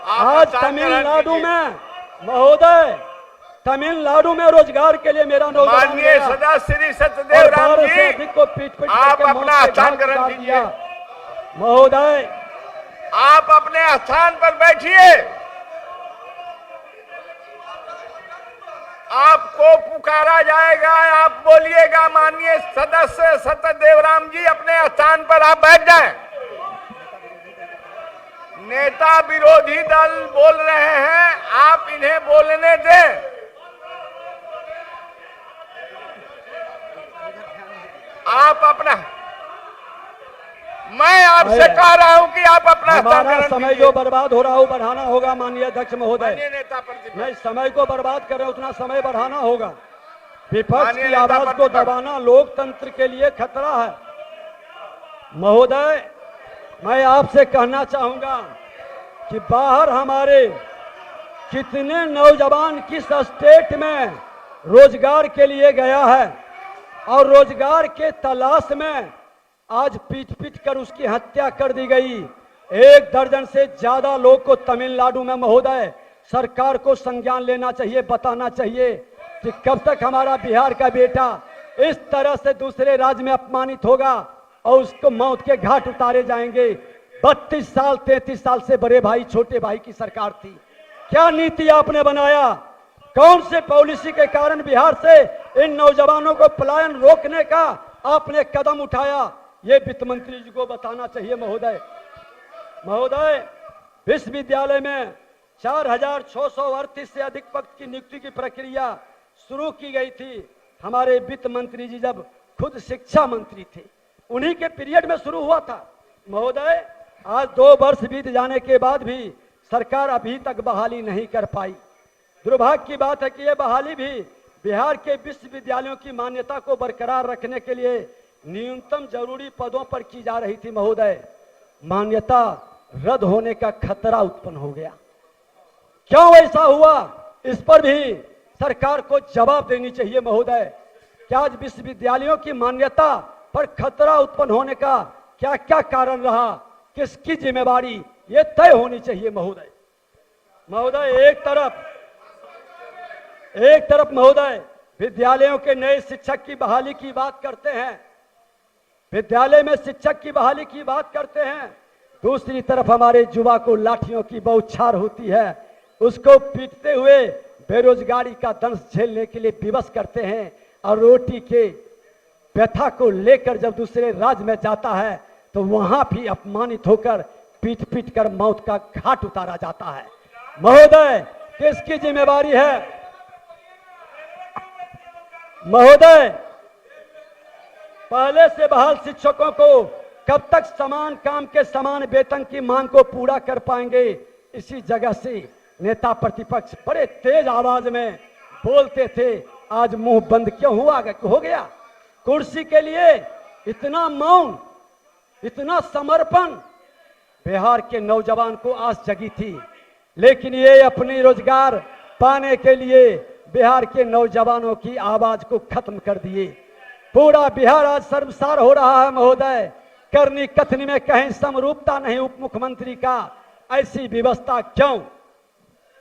आज तमिलनाडु में, महोदय, तमिलनाडु में रोजगार के लिए मेरा नौजवान माननीय सदा श्री सत्यदेव राम जी, को पीट आप अपना स्थान ग्रहण कीजिए। महोदय, आप अपने स्थान पर बैठिए। आपको पुकारा जाएगा, आप बोलिएगा। माननीय सदस्य सत्यदेव राम जी, अपने स्थान पर आप बैठ जाएं। नेता विरोधी दल बोल रहे हैं, आप इन्हें बोलने दें। आप अपना, मैं आपसे कह रहा हूं कि आप अपना हमारा समय जो बर्बाद हो रहा हो बढ़ाना होगा। माननीय अध्यक्ष महोदय, नेता प्रतिपक्ष, मैं समय को बर्बाद कर रहे उतना समय बढ़ाना होगा। विपक्ष की आवाज को दबाना लोकतंत्र के लिए खतरा है। महोदय, मैं आपसे कहना चाहूंगा कि बाहर हमारे कितने नौजवान किस स्टेट में रोजगार के लिए गया है और रोजगार के तलाश में आज पीट पीट कर उसकी हत्या कर दी गई। 1 दर्जन से ज्यादा लोग को तमिलनाडु में, महोदय, सरकार को संज्ञान लेना चाहिए, बताना चाहिए कि कब तक हमारा बिहार का बेटा इस तरह से दूसरे राज्य में अपमानित होगा और उसको मौत के घाट उतारे जाएंगे। 32 साल 33 साल से बड़े भाई छोटे भाई की सरकार थी। क्या नीति आपने बनाया? कौन से पॉलिसी के कारण बिहार से इन नौजवानों को पलायन रोकने का आपने कदम उठाया? ये वित्त मंत्री जी को बताना चाहिए। महोदय, विश्वविद्यालय में 4638 से अधिक पद की नियुक्ति की प्रक्रिया शुरू की गई थी। हमारे वित्त मंत्री जी जब खुद शिक्षा मंत्री थे, उन्हीं के पीरियड में शुरू हुआ था। महोदय, आज 2 वर्ष बीत जाने के बाद भी सरकार अभी तक बहाली नहीं कर पाई। दुर्भाग्य की बात है कि यह बहाली भी बिहार के विश्वविद्यालयों की मान्यता को बरकरार रखने के लिए न्यूनतम जरूरी पदों पर की जा रही थी। महोदय, मान्यता रद्द होने का खतरा उत्पन्न हो गया। क्यों ऐसा हुआ, इस पर भी सरकार को जवाब देनी चाहिए। महोदय, क्या आज विश्वविद्यालयों की मान्यता पर खतरा उत्पन्न होने का क्या क्या कारण रहा, किसकी जिम्मेवारी, ये तय होनी चाहिए। महोदय, एक तरफ महोदय विद्यालयों के नए शिक्षक की बहाली की बात करते हैं, विद्यालय में शिक्षक की बहाली की बात करते हैं, दूसरी तरफ हमारे युवा को लाठियों की बौछार होती है, उसको पीटते हुए बेरोजगारी का दंश झेलने के लिए विवश करते हैं और रोटी के व्यथा को लेकर जब दूसरे राज्य में जाता है तो वहां भी अपमानित होकर पीट पीट कर मौत का घाट उतारा जाता है। महोदय, किसकी जिम्मेवारी है? महोदय, पहले से बहाल शिक्षकों को कब तक समान काम के समान वेतन की मांग को पूरा कर पाएंगे? इसी जगह से नेता प्रतिपक्ष बड़े तेज आवाज में बोलते थे, आज मुंह बंद क्यों हो गया? कुर्सी के लिए इतना मौन, इतना समर्पण, बिहार के नौजवान को आस जगी थी, लेकिन ये अपनी रोजगार पाने के लिए बिहार के नौजवानों की आवाज को खत्म कर दिए। पूरा बिहार आज शर्मसार हो रहा है महोदय। करनी कथनी में कहीं समरूपता नहीं उप मुख्यमंत्री का, ऐसी व्यवस्था क्यों?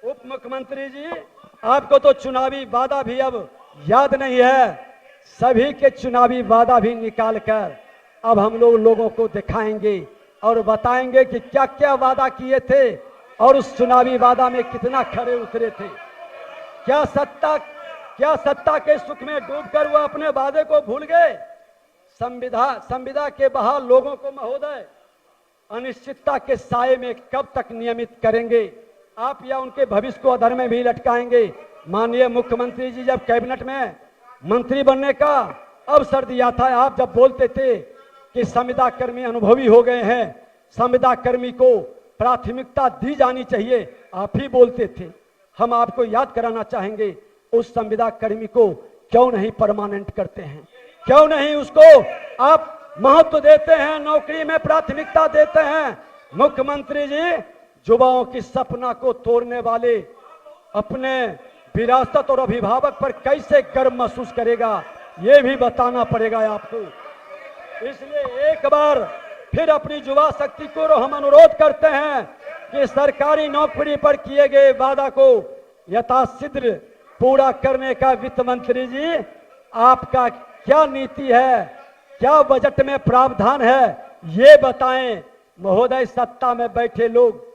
उप मुख्यमंत्री जी, आपको तो चुनावी वादा भी अब याद नहीं है। सभी के चुनावी वादा भी निकाल कर अब हम लोगों को दिखाएंगे और बताएंगे कि क्या क्या वादा किए थे और उस चुनावी वादा में कितना खरे उतरे थे। क्या सत्ता के सुख में डूबकर वो अपने वादे को भूल गए? संविदा के बहाल लोगों को महोदय अनिश्चितता के साए में कब तक नियमित करेंगे आप, या उनके भविष्य को अधर में भी लटकाएंगे? माननीय मुख्यमंत्री जी जब कैबिनेट में मंत्री बनने का अवसर दिया था, आप जब बोलते थे कि संविदा कर्मी अनुभवी हो गए हैं, संविदा कर्मी को प्राथमिकता दी जानी चाहिए, आप ही बोलते थे। हम आपको याद कराना चाहेंगे, उस संविदा कर्मी को क्यों नहीं परमानेंट करते हैं? क्यों नहीं उसको आप महत्व देते हैं, नौकरी में प्राथमिकता देते हैं? मुख्यमंत्री जी, युवाओं की सपना को तोड़ने वाले अपने विरासत और अभिभावक पर कैसे गर्व महसूस करेगा, ये भी बताना पड़ेगा आपको। इसलिए एक बार फिर अपनी युवा शक्ति को हम अनुरोध करते हैं कि सरकारी नौकरी पर किए गए वादा को यथाशीघ्र पूरा करने का वित्त मंत्री जी आपका क्या नीति है, क्या बजट में प्रावधान है, ये बताएं। महोदय, सत्ता में बैठे लोग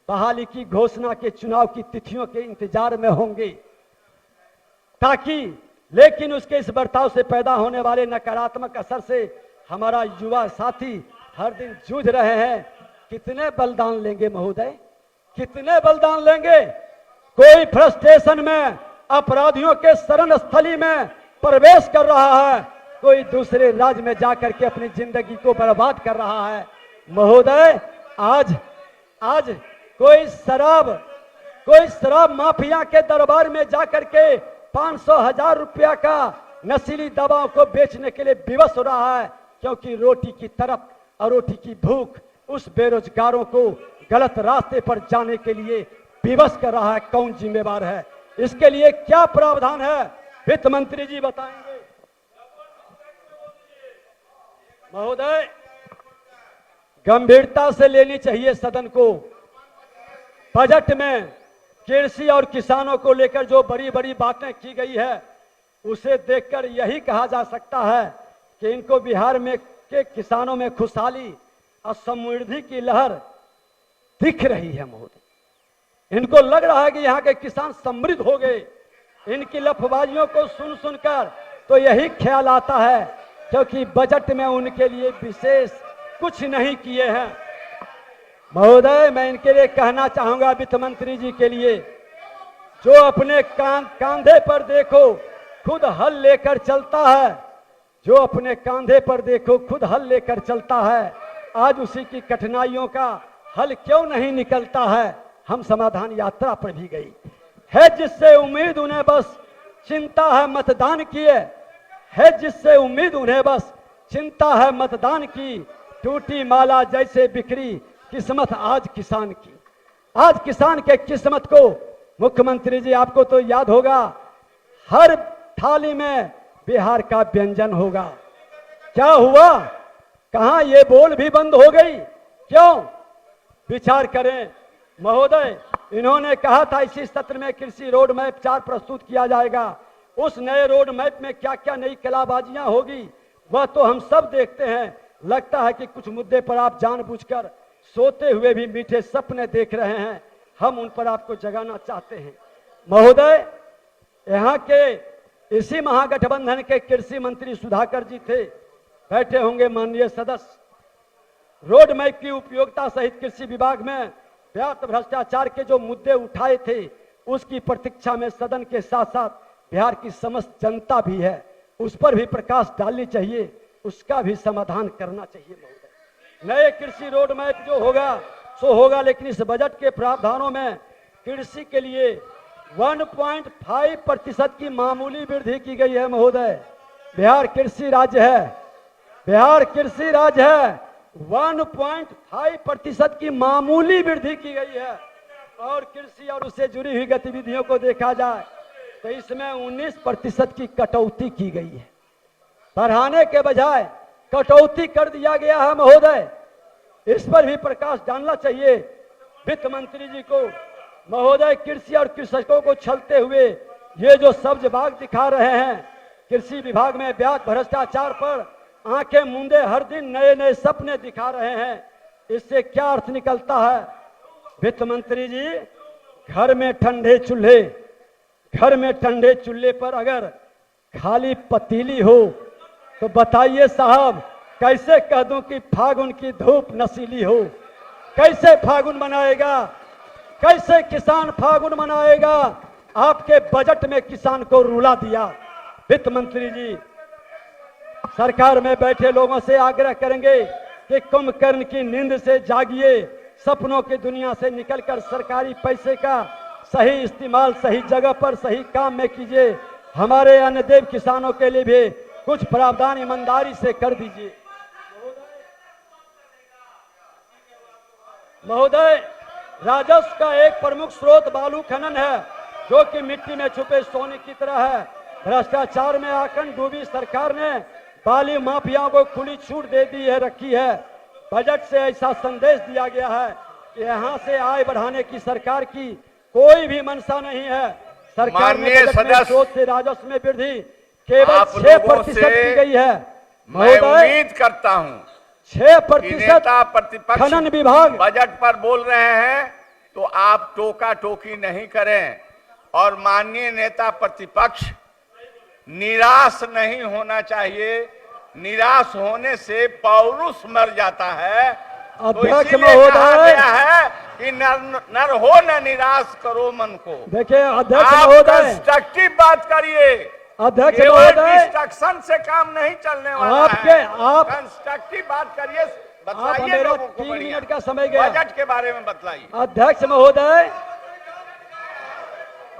बहाली की घोषणा के चुनाव की तिथियों के इंतजार में होंगे ताकि, लेकिन उसके इस बर्ताव से पैदा होने वाले नकारात्मक असर से हमारा युवा साथी हर दिन जूझ रहे हैं। कितने बलिदान लेंगे महोदय, कितने बलिदान लेंगे? कोई फ्रस्ट्रेशन में अपराधियों के शरण स्थली में प्रवेश कर रहा है, कोई दूसरे राज्य में जाकर के अपनी जिंदगी को बर्बाद कर रहा है। महोदय, आज कोई शराब माफिया के दरबार में जाकर के 500,000 रुपया का नशीली दवाओं को बेचने के लिए विवश हो रहा है, क्योंकि रोटी की तरफ और रोटी की भूख उस बेरोजगारों को गलत रास्ते पर जाने के लिए विवश कर रहा है। कौन जिम्मेवार है? इसके लिए क्या प्रावधान है, वित्त मंत्री जी बताएंगे। महोदय, गंभीरता से लेनी चाहिए सदन को। बजट में कृषि और किसानों को लेकर जो बड़ी बड़ी बातें की गई है, उसे देखकर यही कहा जा सकता है कि इनको बिहार में के किसानों में खुशहाली और समृद्धि की लहर दिख रही है महोदय। इनको लग रहा है कि यहाँ के किसान समृद्ध हो गए। इनकी लफबाजियों को सुन सुनकर तो यही ख्याल आता है, क्योंकि बजट में उनके लिए विशेष कुछ नहीं किए हैं। महोदय, मैं इनके लिए कहना चाहूंगा, वित्त मंत्री जी के लिए, जो अपने कांधे पर देखो खुद हल लेकर चलता है, जो अपने कांधे पर देखो खुद हल लेकर चलता है, आज उसी की कठिनाइयों का हल क्यों नहीं निकलता है? हम समाधान यात्रा पर भी गई है, जिससे उम्मीद उन्हें बस चिंता है मतदान की है, जिससे उम्मीद उन्हें बस चिंता है मतदान की। टूटी माला जैसे बिखरी किस्मत आज किसान की। आज किसान के किस्मत को मुख्यमंत्री जी, आपको तो याद होगा, हर थाली में बिहार का व्यंजन होगा। क्या हुआ? कहां ये बोल भी बंद हो गई? क्यों? विचार करें महोदय। इन्होंने कहा था इसी सत्र में कृषि रोड मैप 4 प्रस्तुत किया जाएगा। उस नए रोड मैप में क्या क्या नई कलाबाजियां होगी वह तो हम सब देखते हैं। लगता है कि कुछ मुद्दे पर आप जानबूझकर सोते हुए भी मीठे सपने देख रहे हैं। हम उन पर आपको जगाना चाहते हैं। महोदय, यहाँ के इसी महागठबंधन के कृषि मंत्री सुधाकर जी थे, बैठे होंगे माननीय सदस्य। रोड मैप की उपयोगिता सहित कृषि विभाग में व्याप्त भ्रष्टाचार के जो मुद्दे उठाए थे, उसकी प्रतीक्षा में सदन के साथ साथ बिहार की समस्त जनता भी है, उस पर भी प्रकाश डालनी चाहिए, उसका भी समाधान करना चाहिए महोदय। नए कृषि रोड मैप जो होगा सो होगा, लेकिन इस बजट के प्रावधानों में कृषि के लिए 1.5% की मामूली वृद्धि की गई है महोदय। बिहार कृषि राज्य है, बिहार कृषि राज्य है। 1.5% की मामूली वृद्धि की गई है। और कृषि और उससे जुड़ी हुई गतिविधियों को देखा जाए तो इसमें 19% की कटौती की गई है। बढ़ाने के बजाय कटौती कर दिया गया है महोदय। इस पर भी प्रकाश डालना चाहिए वित्त मंत्री जी को। महोदय, कृषि और कृषकों को छलते हुए ये जो सब्ज बाग दिखा रहे हैं, कृषि विभाग में व्यापक भ्रष्टाचार पर आंखें मूंदे हर दिन नए नए सपने दिखा रहे हैं, इससे क्या अर्थ निकलता है? वित्त मंत्री जी, घर में ठंडे चूल्हे पर अगर खाली पतीली हो तो बताइए साहब, कैसे कह दूं कि फागुन की धूप नशीली हो? कैसे फागुन मनाएगा? कैसे किसान फागुन मनाएगा? आपके बजट में किसान को रुला दिया। वित्त मंत्री जी, सरकार में बैठे लोगों से आग्रह करेंगे कि कुंभकर्ण की नींद से जागिए, सपनों की दुनिया से निकलकर सरकारी पैसे का सही इस्तेमाल सही जगह पर सही काम में कीजिए। हमारे अन्य देव किसानों के लिए भी कुछ प्रावधान ईमानदारी से कर दीजिए। महोदय, राजस्व का एक प्रमुख स्रोत बालू खनन है, जो कि मिट्टी में छुपे सोने की तरह है। भ्रष्टाचार में आकंठ डूबी सरकार ने बाली माफियाओं को खुली छूट दे दी है रखी है। बजट से ऐसा संदेश दिया गया है कि यहाँ से आय बढ़ाने की सरकार की कोई भी मंशा नहीं है। सरकार ने स्रोत से राजस्व में वृद्धि केवल 6% की गई है। मैं उम्मीद करता हूँ 6% प्रतिपक्ष खनन विभाग बजट पर बोल रहे हैं तो आप टोका टोकी नहीं करें। और माननीय नेता प्रतिपक्ष, निराश नहीं होना चाहिए। निराश होने से पौरुष मर जाता है। अध्यक्ष तो महोदय है कि नर हो न निराश करो मन को। देखिए अध्यक्ष आप महोदय, कंस्ट्रक्टिव बात करिए। अध्यक्ष केवल महोदय, डिस्ट्रक्शन से काम नहीं चलने वाला है। आप कंस्ट्रक्टिव बात करिए, बताइए मेरा लोगों को। 3 मिनट का समय गया। बजट के बारे में बतलाइए। अध्यक्ष महोदय,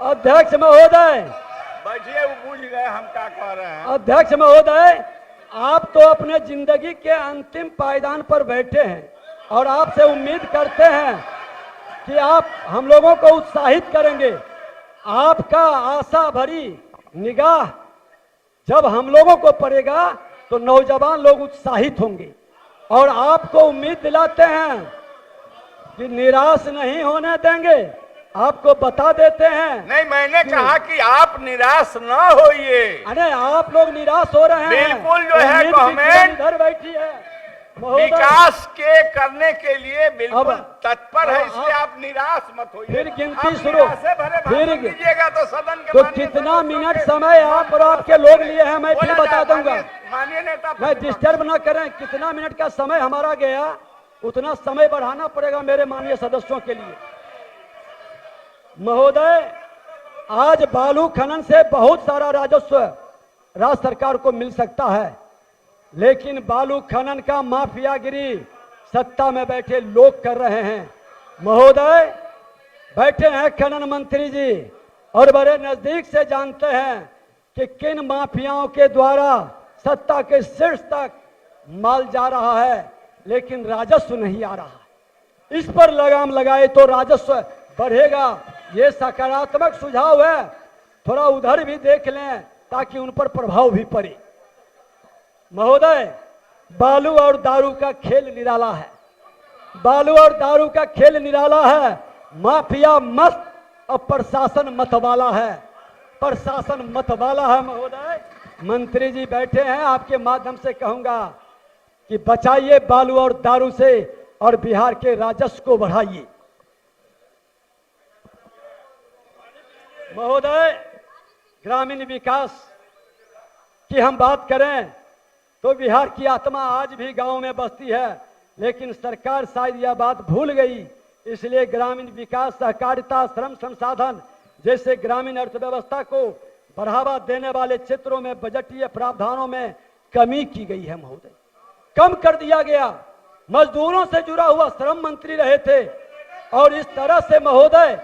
अध्यक्ष महोदय, बैठिए, वो बुझ गए हम क्या कह रहे हैं। अध्यक्ष महोदय, आप तो अपने जिंदगी के अंतिम पायदान पर बैठे हैं और आपसे उम्मीद करते हैं कि आप हम लोगों को उत्साहित करेंगे। आपका आशा भरी निगाह जब हम लोगों को पड़ेगा तो नौजवान लोग उत्साहित होंगे और आपको उम्मीद दिलाते हैं कि निराश नहीं होने देंगे। आपको बता देते हैं। नहीं, मैंने कहा कि आप निराश न होइए। अरे आप लोग निराश हो रहे हैं। बिल्कुल जो है गवर्नमेंट इधर बैठी है विकास के करने के लिए बिल्कुल तत्पर है, इसलिए आप निराश मत होइए। फिर गिनती शुरू, फिर कीजिएगा तो सदन के तो कितना मिनट समय आप और आपके लोग लिए हैं मैं फिर बता दूंगा। माननीय नेता, मैं डिस्टर्ब ना करें। कितना मिनट का समय हमारा गया, उतना समय बढ़ाना पड़ेगा मेरे माननीय सदस्यों के लिए। महोदय, आज बालू खनन से बहुत सारा राजस्व राज्य सरकार को मिल सकता है, लेकिन बालू खनन का माफियागिरी सत्ता में बैठे लोग कर रहे हैं। महोदय, बैठे हैं खनन मंत्री जी और बड़े नजदीक से जानते हैं कि किन माफियाओं के द्वारा सत्ता के शीर्ष तक माल जा रहा है, लेकिन राजस्व नहीं आ रहा। इस पर लगाम लगाए तो राजस्व बढ़ेगा। ये सकारात्मक सुझाव है, थोड़ा उधर भी देख लें ताकि उन पर प्रभाव भी पड़े। महोदय, बालू और दारू का खेल निराला है। बालू और दारू का खेल निराला है। माफिया मस्त और प्रशासन मतवाला है। प्रशासन मतवाला है। महोदय, मंत्री जी बैठे हैं, आपके माध्यम से कहूंगा कि बचाइए बालू और दारू से और बिहार के राजस्व को बढ़ाइए। महोदय, ग्रामीण विकास की हम बात करें तो बिहार की आत्मा आज भी गांव में बसती है, लेकिन सरकार शायद यह बात भूल गई। इसलिए ग्रामीण विकास, सहकारिता, श्रम संसाधन जैसे ग्रामीण अर्थव्यवस्था को बढ़ावा देने वाले क्षेत्रों में बजटीय प्रावधानों में कमी की गई है। महोदय, कम कर दिया गया। मजदूरों से जुड़ा हुआ श्रम मंत्री रहे थे और इस तरह से महोदय,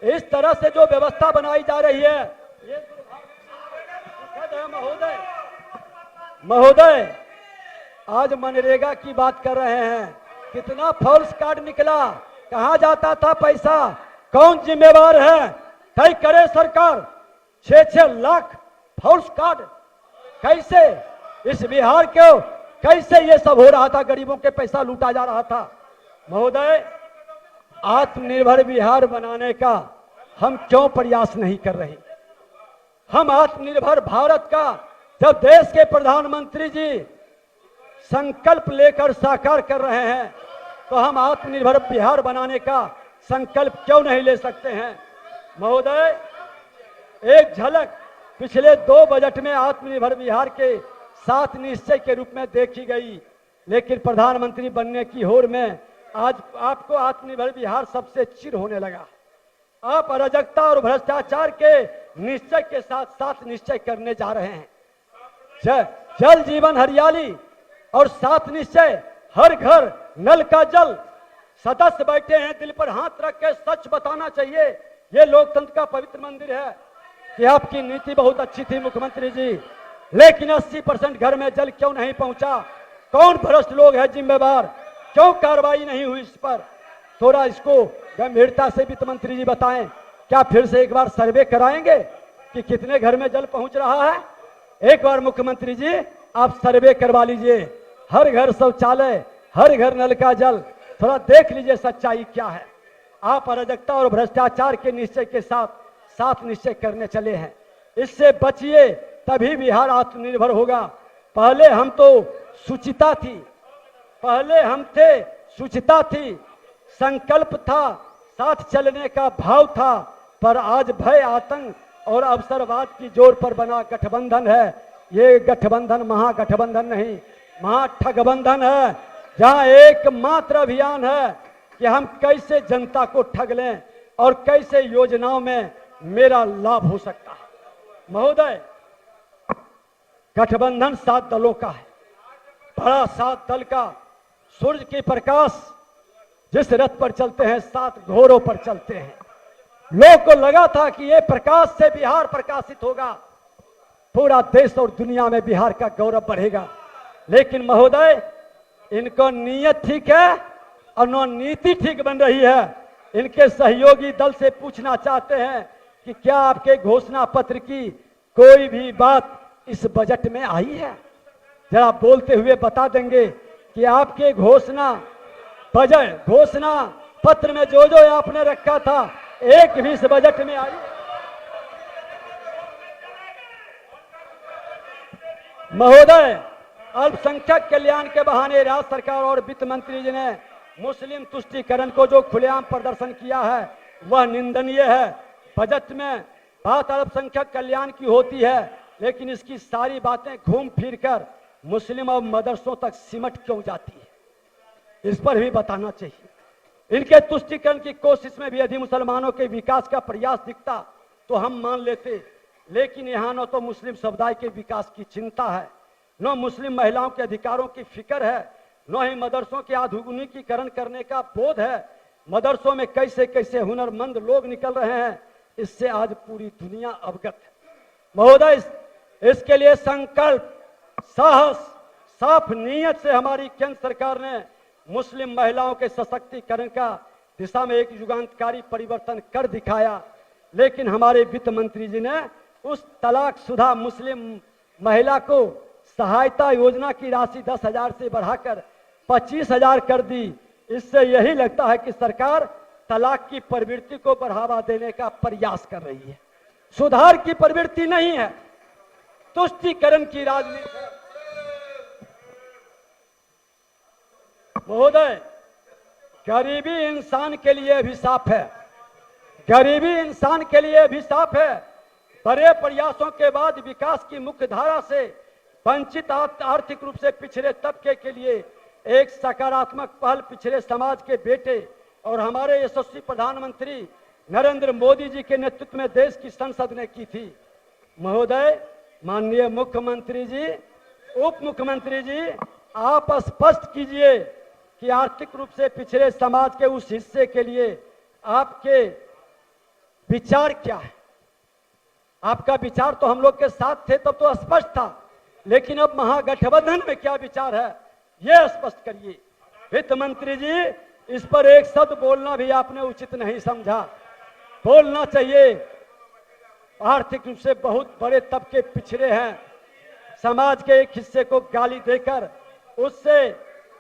इस तरह से जो व्यवस्था बनाई जा रही है ये दुखद है। महोदय, महोदय, आज मनरेगा की बात कर रहे हैं। कितना फॉल्स कार्ड निकला, कहां जाता था पैसा, कौन जिम्मेवार है? तय करे सरकार। 6-6 लाख फॉल्स कार्ड कैसे? इस बिहार को कैसे ये सब हो रहा था, गरीबों के पैसा लूटा जा रहा था। महोदय, आत्मनिर्भर बिहार बनाने का हम क्यों प्रयास नहीं कर रहे? हम आत्मनिर्भर भारत का जब देश के प्रधानमंत्री जी संकल्प लेकर साकार कर रहे हैं, तो हम आत्मनिर्भर बिहार बनाने का संकल्प क्यों नहीं ले सकते हैं? महोदय, एक झलक पिछले 2 बजट में आत्मनिर्भर बिहार के 7 निश्चय के रूप में देखी गई, लेकिन प्रधानमंत्री बनने की होड़ में आज आपको आत्मनिर्भर बिहार सबसे चिर होने लगा। आप अराजकता और भ्रष्टाचार के निश्चय के साथ 7 निश्चय करने जा रहे हैं। जल जीवन हरियाली और 7 निश्चय, हर घर नल का जल। सदस्य बैठे हैं, दिल पर हाथ रख के सच बताना चाहिए। ये लोकतंत्र का पवित्र मंदिर है कि आपकी नीति बहुत अच्छी थी मुख्यमंत्री जी, लेकिन 80% घर में जल क्यों नहीं पहुंचा? कौन भ्रष्ट लोग है जिम्मेवार? क्यों कार्रवाई नहीं हुई इस पर? थोड़ा इसको गंभीरता से वित्त मंत्री जी बताएं। क्या फिर से एक बार सर्वे कराएंगे कि कितने घर में जल पहुंच रहा है? एक बार मुख्यमंत्री जी आप सर्वे करवा लीजिए, हर घर शौचालय, हर घर नल का जल, थोड़ा देख लीजिए सच्चाई क्या है। आप अराजकता और भ्रष्टाचार के निश्चय के साथ 7 निश्चय करने चले हैं। इससे बचिए, तभी बिहार आत्मनिर्भर होगा। पहले हम तो सुचिता थी, पहले हम थे सुचिता थी, संकल्प था, साथ चलने का भाव था, पर आज भय, आतंक और अवसरवाद की जोर पर बना गठबंधन है। ये गठबंधन महागठबंधन नहीं, महाठगबंधन है, जहां एकमात्र अभियान है कि हम कैसे जनता को ठग लें और कैसे योजनाओं में मेरा लाभ हो सकता है। महोदय, गठबंधन 7 दलों का है, बड़ा 7 दल का। सूर्य के प्रकाश जिस रथ पर चलते हैं, 7 घोड़ों पर चलते हैं। लोग को लगा था कि ये प्रकाश से बिहार प्रकाशित होगा, पूरा देश और दुनिया में बिहार का गौरव बढ़ेगा। लेकिन महोदय, इनको नीयत ठीक है और नीति ठीक बन रही है। इनके सहयोगी दल से पूछना चाहते हैं कि क्या आपके घोषणा पत्र की कोई भी बात इस बजट में आई है? जरा बोलते हुए बता देंगे कि आपके घोषणा पत्र में जो जो आपने रखा था, एक भी इस बजट में आई? महोदय, अल्पसंख्यक कल्याण के बहाने राज्य सरकार और वित्त मंत्री जी ने मुस्लिम तुष्टीकरण को जो खुलेआम प्रदर्शन किया है, वह निंदनीय है। बजट में बात अल्पसंख्यक कल्याण की होती है, लेकिन इसकी सारी बातें घूम फिर कर मुस्लिम और मदरसों तक सिमट क्यों जाती है, इस पर भी बताना चाहिए। इनके तुष्टीकरण की कोशिश में भी यदि मुसलमानों के विकास का प्रयास दिखता तो हम मान लेते, लेकिन यहाँ न तो मुस्लिम समुदाय के विकास की चिंता है, न मुस्लिम महिलाओं के अधिकारों की फिक्र है, न ही मदरसों के आधुनिकीकरण करने का बोध है। मदरसों में कैसे कैसे हुनरमंद लोग निकल रहे हैं, इससे आज पूरी दुनिया अवगत है। महोदय, इसके लिए संकल्प, साहस, साफ नीयत से हमारी केंद्र सरकार ने मुस्लिम महिलाओं के सशक्तिकरण का दिशा में एक युगांतकारी परिवर्तन कर दिखाया। लेकिन हमारे वित्त मंत्री जी ने उस तलाकशुदा मुस्लिम महिला को सहायता योजना की राशि 10,000 से बढ़ाकर 25,000 कर दी। इससे यही लगता है कि सरकार तलाक की प्रवृत्ति को बढ़ावा देने का प्रयास कर रही है, सुधार की प्रवृत्ति नहीं है, तुष्टीकरण की राजनीति है। महोदय, गरीबी इंसान के लिए अभिशाप है, गरीबी इंसान के लिए अभिशाप है। बड़े प्रयासों के बाद विकास की मुख्य धारा से वंचित आर्थिक रूप से पिछड़े तबके के लिए एक सकारात्मक पहल पिछड़े समाज के बेटे और हमारे यशस्वी प्रधानमंत्री नरेंद्र मोदी जी के नेतृत्व में देश की संसद ने की थी। महोदय, माननीय मुख्यमंत्री जी, उप मुख्यमंत्री जी, आप स्पष्ट कीजिए कि आर्थिक रूप से पिछड़े समाज के उस हिस्से के लिए आपके विचार क्या है। आपका विचार तो हम लोग के साथ थे तब तो स्पष्ट था, लेकिन अब महागठबंधन में क्या विचार है, यह स्पष्ट करिए। वित्त मंत्री जी, इस पर एक शब्द बोलना भी आपने उचित नहीं समझा। बोलना चाहिए, आर्थिक रूप से बहुत बड़े तबके पिछड़े हैं, समाज के एक हिस्से को गाली देकर उससे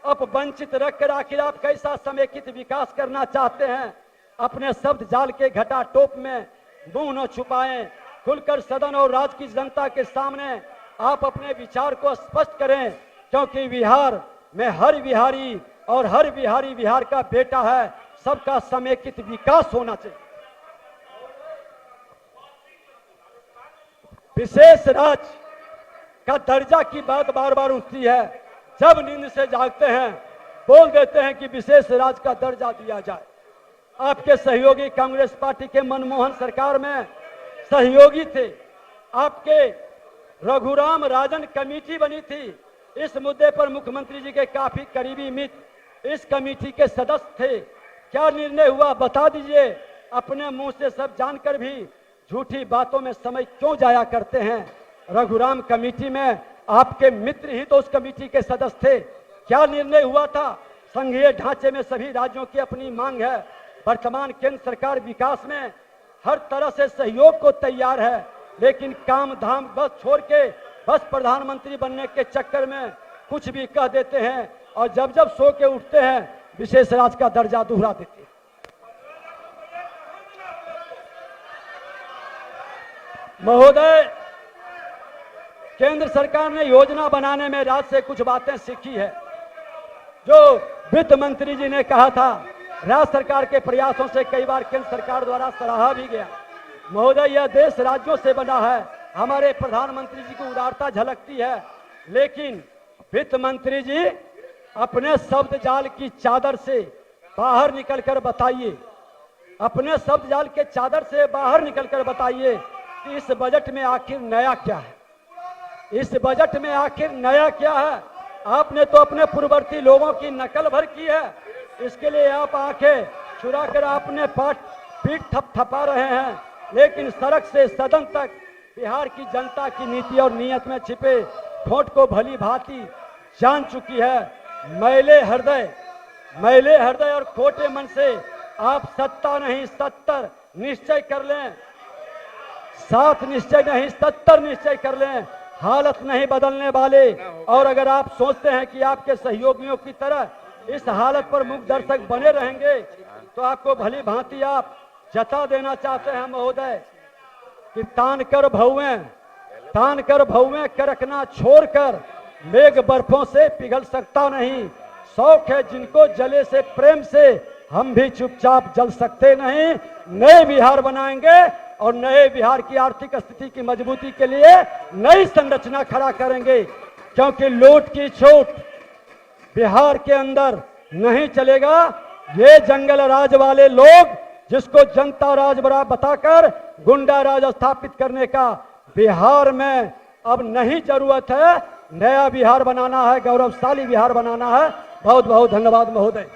अपवंचित रखकर आखिर आप कैसा समेकित विकास करना चाहते हैं? अपने शब्द जाल के घटा टोप में मुंह न छुपाएं, खुलकर सदन और राज्य की जनता के सामने आप अपने विचार को स्पष्ट करें, क्योंकि बिहार में हर बिहारी और हर बिहारी बिहार का बेटा है। सबका समेकित विकास होना चाहिए। विशेष राज्य का दर्जा की बात बार बार उठती है। जब नींद से जागते हैं बोल देते हैं कि विशेष राज्य का दर्जा दिया जाए। आपके सहयोगी कांग्रेस पार्टी के मनमोहन सरकार में सहयोगी थे। आपके रघुराम राजन कमेटी बनी थी। इस मुद्दे पर मुख्यमंत्री जी के काफी करीबी मित्र इस कमेटी के सदस्य थे। क्या निर्णय हुआ बता दीजिए। अपने मुंह से सब जानकर भी झूठी बातों में समय क्यों जाया करते हैं? रघुराम कमेटी में आपके मित्र ही तो उस कमेटी के सदस्य थे। क्या निर्णय हुआ था? संघीय ढांचे में सभी राज्यों की अपनी मांग है। वर्तमान केंद्र सरकार विकास में हर तरह से सहयोग को तैयार है, लेकिन काम धाम बस छोड़ के बस प्रधानमंत्री बनने के चक्कर में कुछ भी कह देते हैं और जब जब सो के उठते हैं विशेष राज्य का दर्जा दोहरा देते हैं। महोदय, केंद्र सरकार ने योजना बनाने में राज्य से कुछ बातें सीखी है। जो वित्त मंत्री जी ने कहा था, राज्य सरकार के प्रयासों से कई बार केंद्र सरकार द्वारा सराहा भी गया। महोदय, यह देश राज्यों से बना है। हमारे प्रधानमंत्री जी की उदारता झलकती है, लेकिन वित्त मंत्री जी अपने शब्द जाल की चादर से बाहर निकलकर बताइए, अपने शब्द जाल के चादर से बाहर निकलकर बताइए कि इस बजट में आखिर नया क्या है? इस बजट में आखिर नया क्या है? आपने तो अपने पूर्ववर्ती लोगों की नकल भर की है। इसके लिए आप आंखें चुरा कर आपने पीठ थपथपा रहे हैं, लेकिन सड़क से सदन तक बिहार की जनता की नीति और नीयत में छिपे खोट को भली भांति जान चुकी है। मैले हृदय और खोटे मन से आप 70 नहीं 70 निश्चय कर लें। 7 निश्चय नहीं 70 निश्चय कर लें। हालत नहीं बदलने वाले। और अगर आप सोचते हैं कि आपके सहयोगियों की तरह इस हालत पर मुख दर्शक बने रहेंगे तो आपको भली भांति आप जता देना चाहते हैं महोदय कि तान कर भौवें करकना छोड़कर मेघ बर्फों से पिघल सकता नहीं। शौक है जिनको जले से प्रेम से, हम भी चुपचाप जल सकते नहीं। नए बिहार बनाएंगे और नए बिहार की आर्थिक स्थिति की मजबूती के लिए नई संरचना खड़ा करेंगे, क्योंकि लूट की छूट बिहार के अंदर नहीं चलेगा। ये जंगल राज वाले लोग जिसको जनता राज बड़ा बताकर गुंडा राज स्थापित करने का बिहार में अब नहीं जरूरत है। नया बिहार बनाना है, गौरवशाली बिहार बनाना है। बहुत बहुत धन्यवाद महोदय।